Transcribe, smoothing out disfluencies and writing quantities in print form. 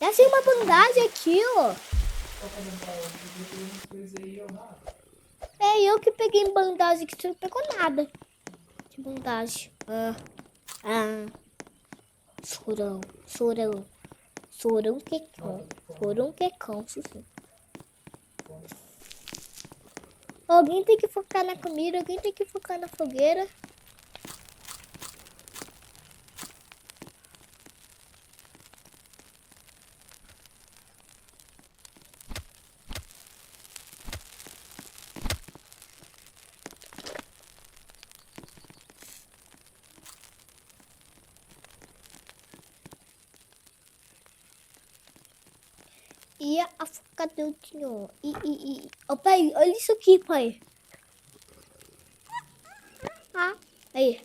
Deve ser uma bandagem aqui, ó. É eu que peguei bandagem, que você não pegou nada. Que bandagem. Chorão, chorão. Chorão quecão. Chorão quecão, Sussu. Alguém tem que focar na comida, alguém tem que focar na fogueira. E a focadinho. Ô, pai, olha isso aqui, pai. Ah, aí.